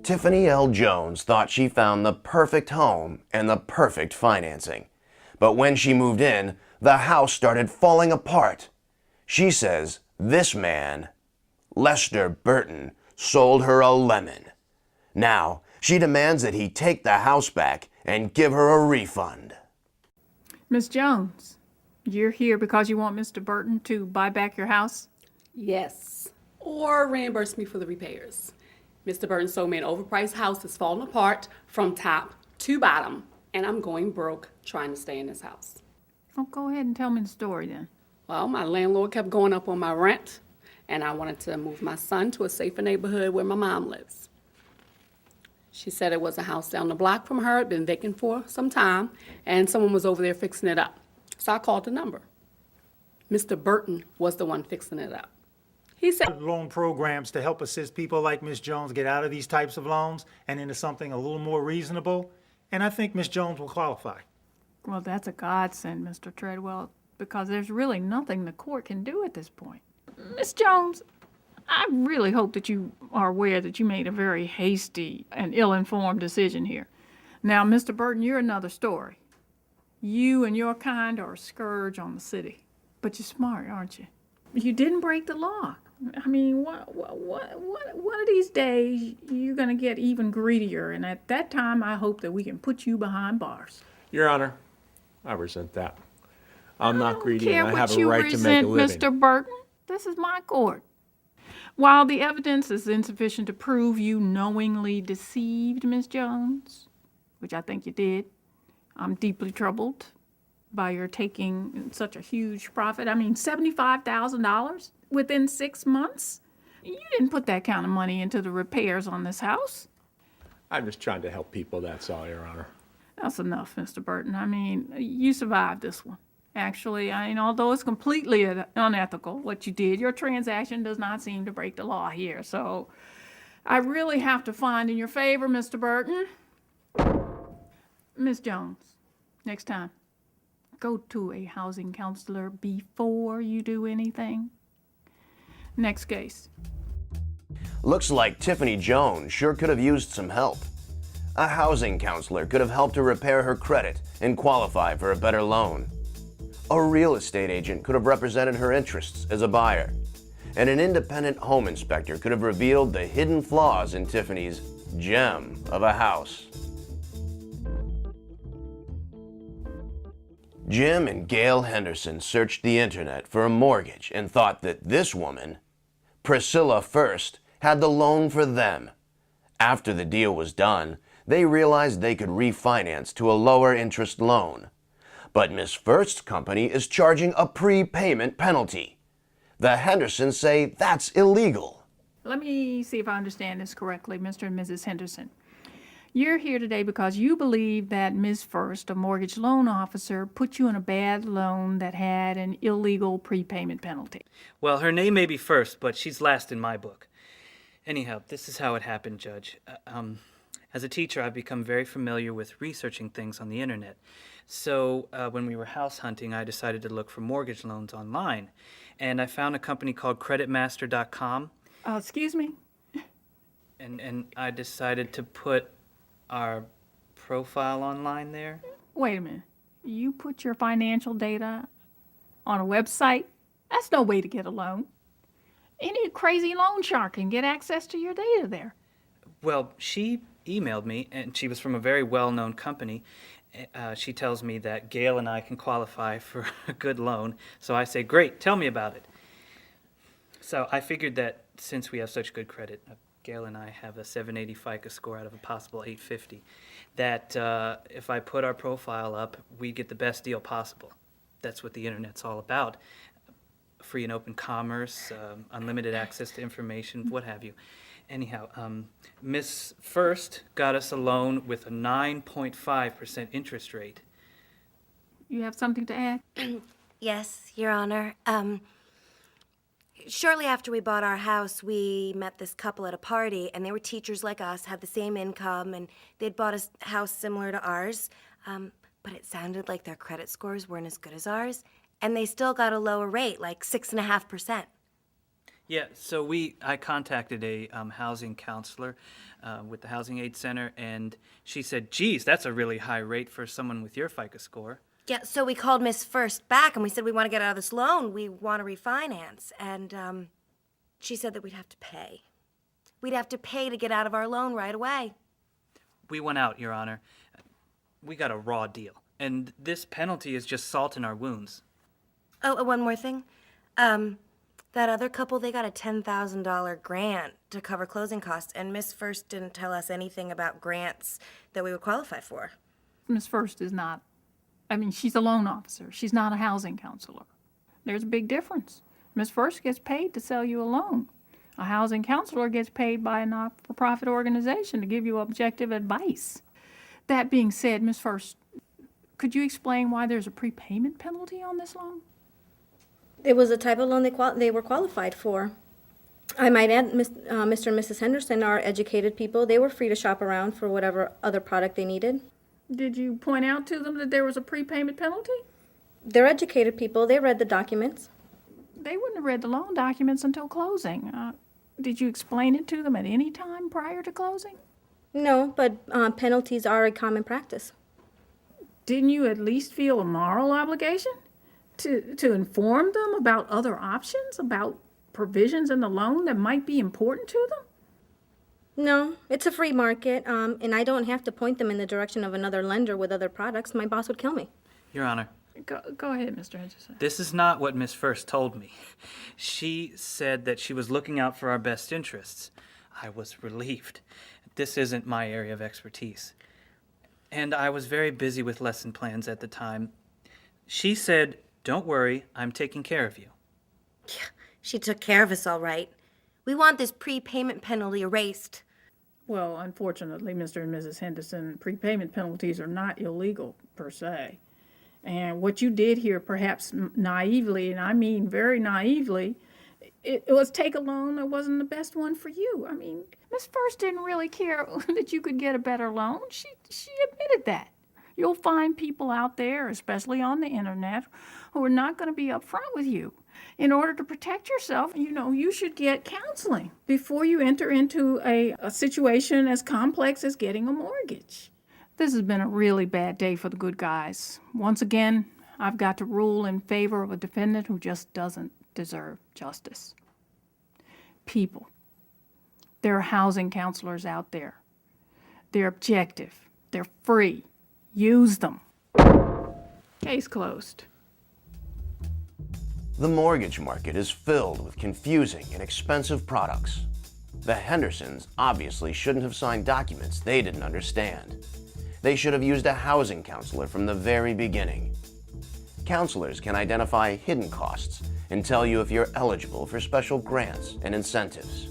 Tiffany L. Jones thought she found the perfect home and the perfect financing. But when she moved in, the house started falling apart. She says this man, Lester Burton, sold her a lemon. Now, she demands that he take the house back and give her a refund. Miss Jones, you're here because you want Mr. Burton to buy back your house? Yes, or reimburse me for the repairs. Mr. Burton sold me an overpriced house that's falling apart from top to bottom, and I'm going broke trying to stay in this house. Oh, go ahead and tell me the story then. Well, my landlord kept going up on my rent, and I wanted to move my son to a safer neighborhood where my mom lives. She said it was a house down the block from her, had been vacant for some time, and someone was over there fixing it up. So I called the number. Mr. Burton was the one fixing it up. He said loan programs to help assist people like Ms. Jones get out of these types of loans and into something a little more reasonable, and I think Ms. Jones will qualify. Well, that's a godsend, Mr. Treadwell, because there's really nothing the court can do at this point. Miss Jones, I really hope that you are aware that you made a very hasty and ill-informed decision here. Now, Mr. Burton, you're another story. You and your kind are a scourge on the city. But you're smart, aren't you? You didn't break the law. I mean, one of these days, you're going to get even greedier, and at that time, I hope that we can put you behind bars. Your Honor, I resent that. I'm not greedy and I have a You right to make a living. Mr. Burton. This is my court. While the evidence is insufficient to prove you knowingly deceived Miss Jones, which I think you did, I'm deeply troubled by your taking such a huge profit. I mean, $75,000 within 6 months? You didn't put that kind of money into the repairs on this house. I'm just trying to help people, that's all, Your Honor. That's enough, Mr. Burton. I mean, you survived this one. Actually, although it's completely unethical what you did, your transaction does not seem to break the law here. So I really have to find in your favor, Mr. Burton. Miss Jones, next time, go to a housing counselor before you do anything. Next case. Looks like Tiffany Jones sure could have used some help. A housing counselor could have helped her repair her credit and qualify for a better loan. A real estate agent could have represented her interests as a buyer. And an independent home inspector could have revealed the hidden flaws in Tiffany's gem of a house. Jim and Gail Henderson searched the internet for a mortgage and thought that this woman, Priscilla First, had the loan for them. After the deal was done, they realized they could refinance to a lower interest loan. But Miss First's company is charging a prepayment penalty. The Hendersons say that's illegal. Let me see if I understand this correctly, Mr. and Mrs. Henderson. You're here today because you believe that Ms. First, a mortgage loan officer, put you in a bad loan that had an illegal prepayment penalty. Well, her name may be First, but she's last in my book. Anyhow, this is how it happened, Judge. As a teacher, I've become very familiar with researching things on the internet. So when we were house hunting, I decided to look for mortgage loans online. And I found a company called creditmaster.com. Excuse me? And I decided to put our profile online there. Wait a minute. You put your financial data on a website? That's no way to get a loan. Any crazy loan shark can get access to your data there. Well, she emailed me, and she was from a very well-known company. She tells me that Gail and I can qualify for a good loan. So I say, great, tell me about it. So I figured that since we have such good credit, Gail and I have a 780 FICO score out of a possible 850, that if I put our profile up, we get the best deal possible. That's what the internet's all about. Free and open commerce, unlimited access to information, what have you. Anyhow, Miss First got us a loan with a 9.5% interest rate. You have something to add? Yes, Your Honor. Shortly after we bought our house, we met this couple at a party, and they were teachers like us, had the same income, and they'd bought a house similar to ours. But it sounded like their credit scores weren't as good as ours, and they still got a lower rate, like 6.5%. Yeah, so I contacted a housing counselor with the Housing Aid Center, and she said, geez, that's a really high rate for someone with your FICO score. Yeah, so we called Miss First back and we said we want to get out of this loan. We want to refinance. And she said that we'd have to pay. We'd have to pay to get out of our loan right away. We went out, Your Honor. We got a raw deal, and this penalty is just salt in our wounds. Oh, one more thing. That other couple, they got a $10,000 grant to cover closing costs, and Miss First didn't tell us anything about grants that we would qualify for. Miss First is not, she's a loan officer. She's not a housing counselor. There's a big difference. Miss First gets paid to sell you a loan. A housing counselor gets paid by a not-for-profit organization to give you objective advice. That being said, Miss First, could you explain why there's a prepayment penalty on this loan? It was a type of loan they were qualified for. I might add, Mr. and Mrs. Henderson are educated people. They were free to shop around for whatever other product they needed. Did you point out to them that there was a prepayment penalty? They're educated people. They read the documents. They wouldn't have read the loan documents until closing. Did you explain it to them at any time prior to closing? No, but penalties are a common practice. Didn't you at least feel a moral obligation to inform them about other options, about provisions in the loan that might be important to them? No, it's a free market, and I don't have to point them in the direction of another lender with other products. My boss would kill me. Your Honor, Go ahead, Mr. Hutchison. this is not what Miss First told me. She said that she was looking out for our best interests. I was relieved. This isn't my area of expertise. And I was very busy with lesson plans at the time. She said, don't worry, I'm taking care of you. She took care of us all right. We want this prepayment penalty erased. Well, unfortunately, Mr. and Mrs. Henderson, prepayment penalties are not illegal per se. And what you did here, perhaps naively, and I mean very naively, it was take a loan that wasn't the best one for you. Miss First didn't really care that you could get a better loan. She admitted that. You'll find people out there, especially on the internet, who are not going to be upfront with you. In order to protect yourself, you should get counseling before you enter into a situation as complex as getting a mortgage. This has been a really bad day for the good guys. Once again, I've got to rule in favor of a defendant who just doesn't deserve justice. People. There are housing counselors out there. They're objective. They're free. Use them. Case closed. The mortgage market is filled with confusing and expensive products. The Hendersons obviously shouldn't have signed documents they didn't understand. They should have used a housing counselor from the very beginning. Counselors can identify hidden costs and tell you if you're eligible for special grants and incentives.